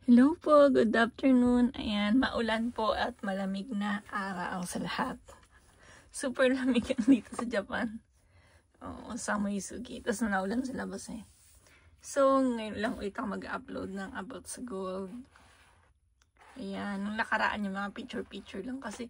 Hello po, good afternoon. Ayan, maulan po at malamig na araw sa lahat. Super lamig dito sa Japan. Oo, Summer Isugi. Tapos naulan sa labas eh. So, ngayon lang ulit ako mag-upload ng about sa gold. Ayan, nung nakaraan yung mga picture lang kasi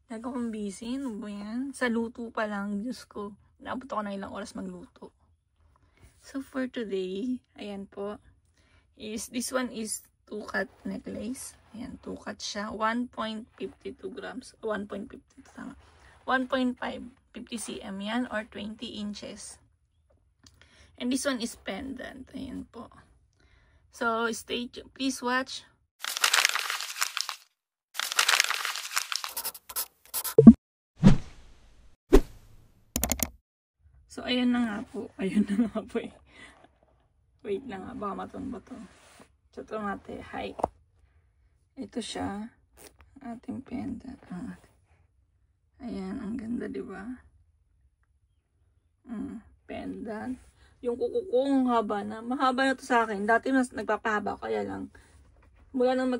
nagkakong busy. Ano ba yan? Sa luto pa lang, Diyos ko. Naabot ako na ilang oras magluto. So, for today, ayan po, this one is 2-cut necklace. Ayan, 2-cut siya. 1.52 grams. 1.50 tama. 1.5. 50 cm yan or 20 inches. And this one is pendant. Ayan po. So, stay tuned. Please watch. So, ayan na nga po. Ayun na nga po eh. Wait lang nga. Baka matumba to. Ito natin, hi. Ito siya. Ating pendant. Ayan, ang ganda, diba? Pendant. Yung kuko ko, ang haba na. Mahaba na to sa akin. Dati mas nagpapahaba, kaya lang. Mula nang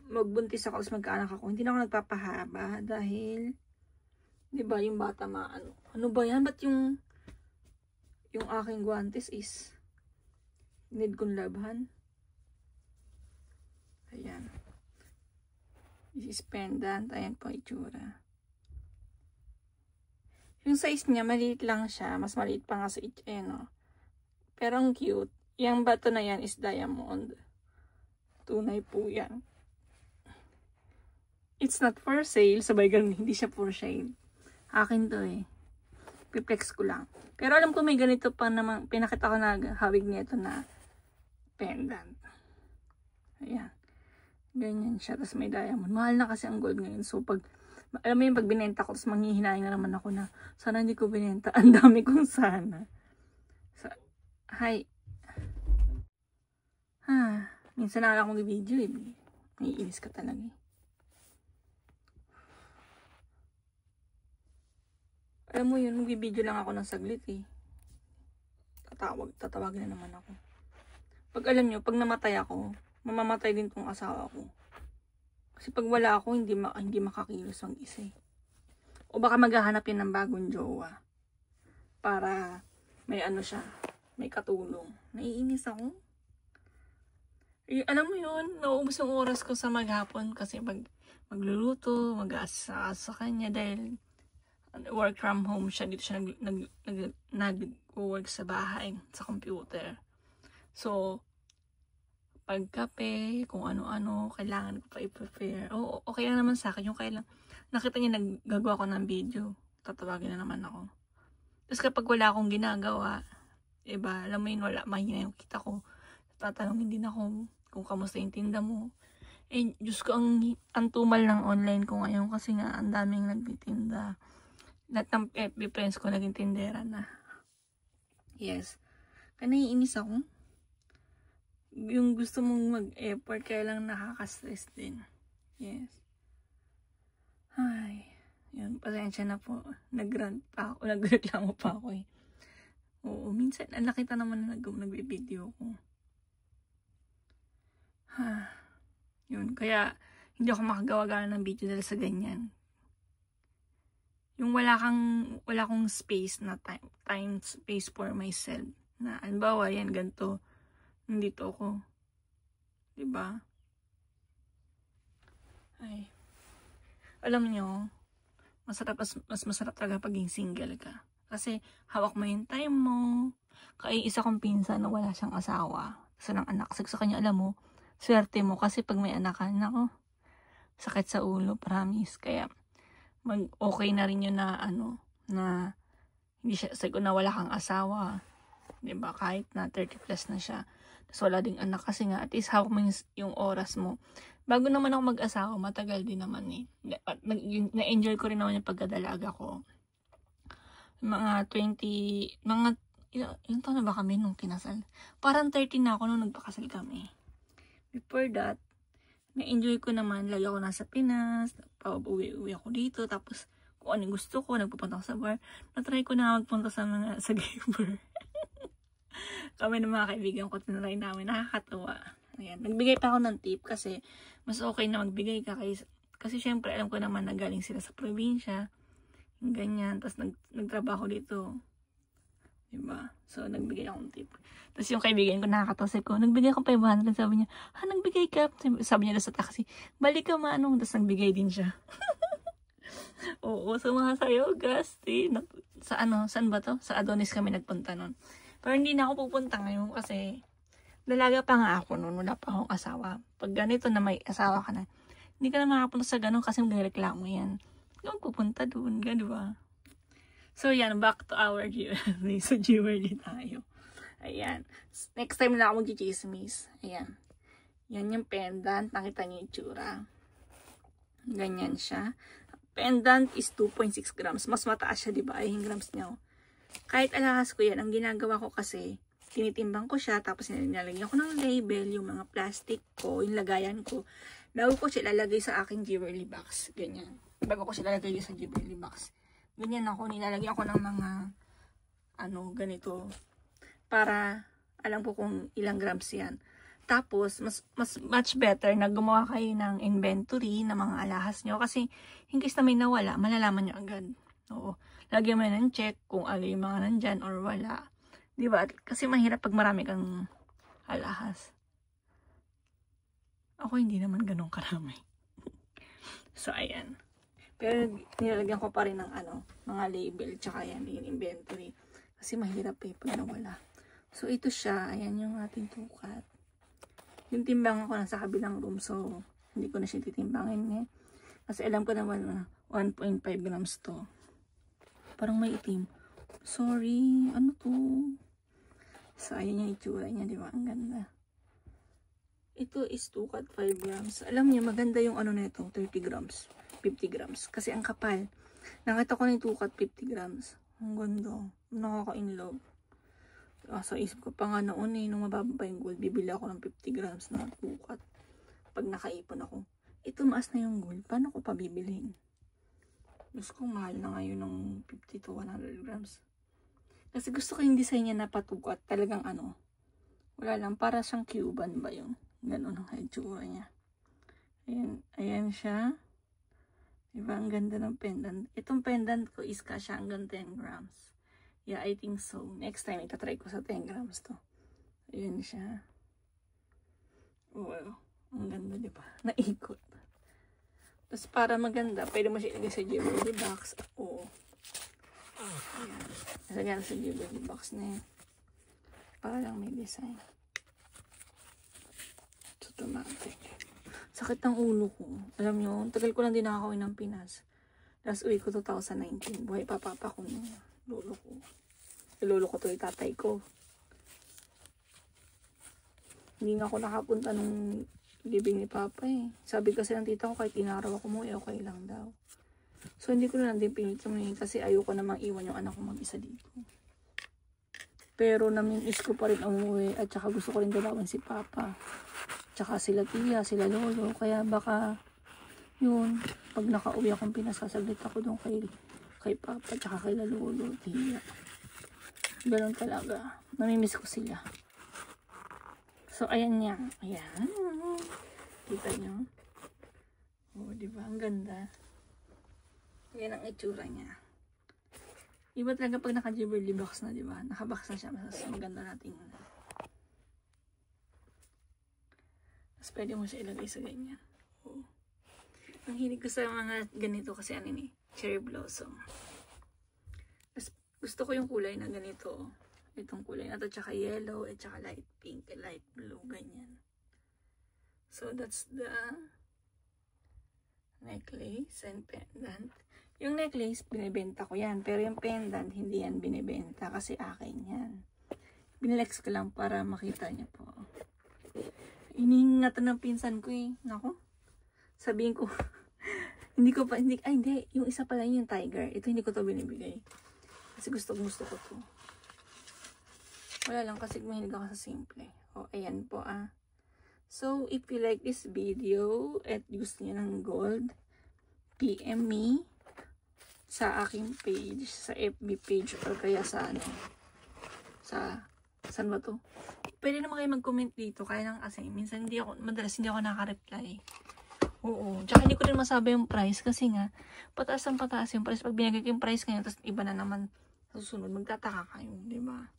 magbuntis ako, magkaanak ako, hindi na ako nagpapahaba. Dahil, diba, yung bata maano. Ano ba yan? Ba't yung aking guantes is need kong labhan? Ayan. This is pendant. Ayan po itsura. Yung size niya, maliit lang siya. Mas maliit pa nga sa no? Pero ang cute. Yung bato na yan is diamond. Tunay po yan. It's not for sale. Sabay ganun, hindi siya for sale. Akin to eh. Piplex ko lang. Pero alam ko may ganito pa naman. Pinakita ko na hawig nito na pendant. Ayan. Ganyan siya. Tapos may diamond. Mahal na kasi ang gold ngayon. So, alam mo yung pag binenta ko, tapos manghihinayin na naman ako na, sana hindi ko binenta. Ang dami kong sana. So, hi. Minsan na akong video eh. Naiinis ka talaga eh. Alam mo yun, mag-video lang ako ng saglit eh. Tatawagin na naman ako. Pag alam nyo, pag namatay ako, mamamatay din tong asawa ko. Kasi pag wala ako, hindi makakilos ang isa eh. O baka maghahanap yan ng bagong jowa. Para may ano siya, may katulong. Naiinis ako. Alam mo yun, nauubos yung oras ko sa maghapon kasi magluluto, mag-aasa sa kanya dahil work from home siya. Dito siya nag-work sa bahay, sa computer. So, pagkape, kung ano-ano, kailangan ko pa i-prepare. Oo, okay lang naman sa akin. Yung kailang, nakita niya naggagawa ko ng video. Tatawagin na naman ako. Tapos kapag wala akong ginagawa, diba, alam mo yun, wala, mahina yung kita ko. Tatanungin din ako kung kamusta yung tinda mo. Eh, Diyos ko, ang tumal ng online ko ngayon kasi nga, ang daming nagtitinda. Lahat ng FB friends ko naging tindera na. Yes. Kaya naiinis ako. Yung gusto mong mag-effort, kaya lang nakaka-stress din. Yes. Ay. Yun, pasensya na po. Nag-rant pa ako. Nagreklamo pa ako eh. Oo, minsan, nakita naman na nag-video ko. Yun, kaya hindi ako makagawa-gawa ng video dahil sa ganyan. Yung wala akong space na time space for myself. Na, halimbawa, yan, ganito. Nandito ako. Diba? Ay. Alam nyo, mas masarap talaga paging single ka. Kasi hawak mo yung time mo. Kaya isa kong pinsan na wala siyang asawa. Kasi ng anak. Sa kanya, alam mo, swerte mo. Kasi pag may anak ka, nako, sakit sa ulo, promise. Kaya, okay na rin yun na, na, hindi siya, sagot na wala kang asawa. Diba? Kahit na 30 plus na siya. Tapos wala ding anak kasi nga, at least hawak mo yung oras mo. Bago naman ako mag-asawa, matagal din naman eh. Na-enjoy ko rin naman yung pagkadalaga ko. Mga ilang taon na ba kami nung kinasal? Parang 13 na ako nung nagpakasal kami. Before that, na-enjoy ko naman. Lagi ako nasa Pinas, pauwi ako dito, tapos kung ano gusto ko, nagpupunta ako sa bar. Na-try ko na magpunta sa gay bar. Kami ng mga kaibigan ko, tinry namin, nakakatuwa. Ayan. Nagbigay pa ako ng tip kasi mas okay na magbigay ka kasi syempre alam ko naman na galing sila sa probinsya. Yung ganyan. Tapos nagtrabaho dito. Diba? So, nagbigay akong tip. Tapos yung kaibigan ko, nakakatawa ko, nagbigay ako 500. Sabi niya, nagbigay ka? Sabi niya sa taxi, balik ka manong. Tapos nagbigay din siya. Oo, sumasayo, Gasti. Saan ba to? Sa Adonis kami nagpunta nun. Pero hindi na ako pupunta ngayon kasi dalaga pa nga ako nun. Wala pa akong asawa. Pag ganito na may asawa ka na, hindi ka na makapunta sa ganun kasi magreklamo yan. Huwag pupunta doon, diba? So, yan. Back to our jewelry. So, jewelry tayo. Ayan. Next time na ako mag-chismis. Ayan. Yan yung pendant. Nakita niyo yung tsura. Ganyan siya. Pendant is 2.6 grams. Mas mataas siya, diba? Ay, yung grams niya. Kahit alahas ko yan, ang ginagawa ko kasi, tinitimbang ko siya, tapos nilalagyan ko ng label, yung mga plastic ko, yung lagayan ko. Bago ko siya ilalagay sa aking jewelry box. Ganyan. Bago ko siya ilalagay sa jewelry box. Ganyan ako, nilalagyan ko ng mga, ganito. Para, alam ko kung ilang grams yan. Tapos, much better na gumawa kayo ng inventory ng mga alahas nyo. Kasi, in case na may nawala, malalaman nyo agad. Oo. Lagyan mo ng check kung ano yung mga nandyan or wala. Diba? Kasi mahirap pag marami kang alahas. Ako hindi naman ganun karami. So, ayan. Pero, nilalagyan ko pa rin ng mga label. Tsaka yan, yung inventory. Kasi mahirap pag nawala. So, ito siya. Ayan yung ating tukat. Yung timbang ako nasa kabilang room. So, hindi ko na siya titimbangin Kasi alam ko naman 1.5 grams to. Parang may itim. Sorry. Ano to? So, ayan yung itsura niya. Diba? Ang ganda. Ito is tukat 5 grams. Alam niyo, maganda yung nito. 30 grams. 50 grams. Kasi ang kapal. Nakita ko na yung tukat 50 grams. Ang ganda. Nakaka-inlove. Sa isip ko pa nga noon nung mababa pa yung gold, bibili ako ng 50 grams na tukat. Pag nakaipon ako. Ito maas na yung gold. Paano ko pa bibilhin? Gusto kong mahal na ngayon ng 50 to 100 grams. Kasi gusto ko yung design niya na patukat. Talagang wala lang. Para siyang Cuban ba yung ganun ang hitsura niya. Ayan siya. Diba? Ang ganda ng pendant. Itong pendant ko is kasya hanggang 10 grams. Yeah, I think so. Next time, itatry ko sa 10 grams to. Ayan siya. Wow. Ang ganda, diba? Naikot. Tapos para maganda, pwede mo siya ilagay sa jewelry box. Oo. Ayan. Ilagay sa jewelry box na yan. Para lang may design. So, automatic. Sakit ng ulo ko. Alam nyo, tagal ko lang din nakakawin ng Pinas. Last uwi ko 2019. Buhay pa papa ko nung lolo ko. Lolo ko to yung tatay ko. Hindi nga ako nakapunta nung libing ni papa Sabi kasi ng tita ko kahit inaraw ako mo, okay lang daw. So hindi ko na lang din pinit kasi ayoko namang iwan yung anak ko mag-isa dito. Pero namimiss ko pa rin umuwi at saka gusto ko rin dalawin si papa. Tsaka sila tiya, sila lolo. Kaya baka yun, pag nakauwi akong pinasasaglit ako doon kay papa tsaka kay lolo, tiya. Ganun talaga. Namimiss ko sila. So, ayan niya. Ayan. Kita nyo? Oh, diba? Ang ganda. Ayan ang itsura niya. Iba talaga pag naka-jewelry box na, diba? Naka-box na siya. Mas maganda natin. Tapos pwede mo siya ilagay sa ganyan. Oh. Ang hilig ko sa mga ganito kasi cherry blossom. Tapos gusto ko yung kulay na ganito. Itong kulay na to, tsaka yellow, at tsaka light pink, light blue, ganyan. So, that's the necklace and pendant. Yung necklace, binibenta ko yan. Pero yung pendant, hindi yan binibenta kasi akin yan. Binilex ko lang para makita niya po. Iningatan ng pinsan ko Nako. Sabihin ko, hindi. Yung isa pala yung tiger. Ito hindi ko to binibigay. Kasi gusto ko to. Wala lang kasi mahilig ako sa simple. O, ayan po So, if you like this video at gusto niyo ng gold, PM me sa aking page, sa FB page, or kaya sa saan ba to? pwede naman kayo mag-comment dito. Kaya lang kasi, madalas hindi ako naka-reply. Oo. Tsaka hindi ko rin masabi yung price kasi nga, pataas ang pataas yung price. Pag binigay ko yung price ngayon, tapos iba na naman susunod, magtataka kayo, di ba?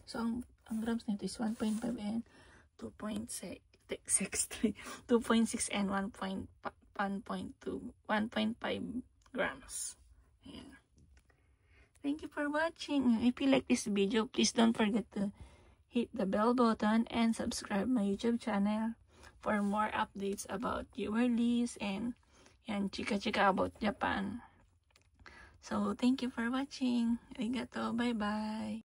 So, ang grams nito is 1.5 and 2.63, 2.6 and 1.5 grams. Ayan. Thank you for watching. If you like this video, please don't forget to hit the bell button and subscribe my YouTube channel for more updates about jewelries and chika-chika about Japan. So, thank you for watching. Arigato. Bye-bye.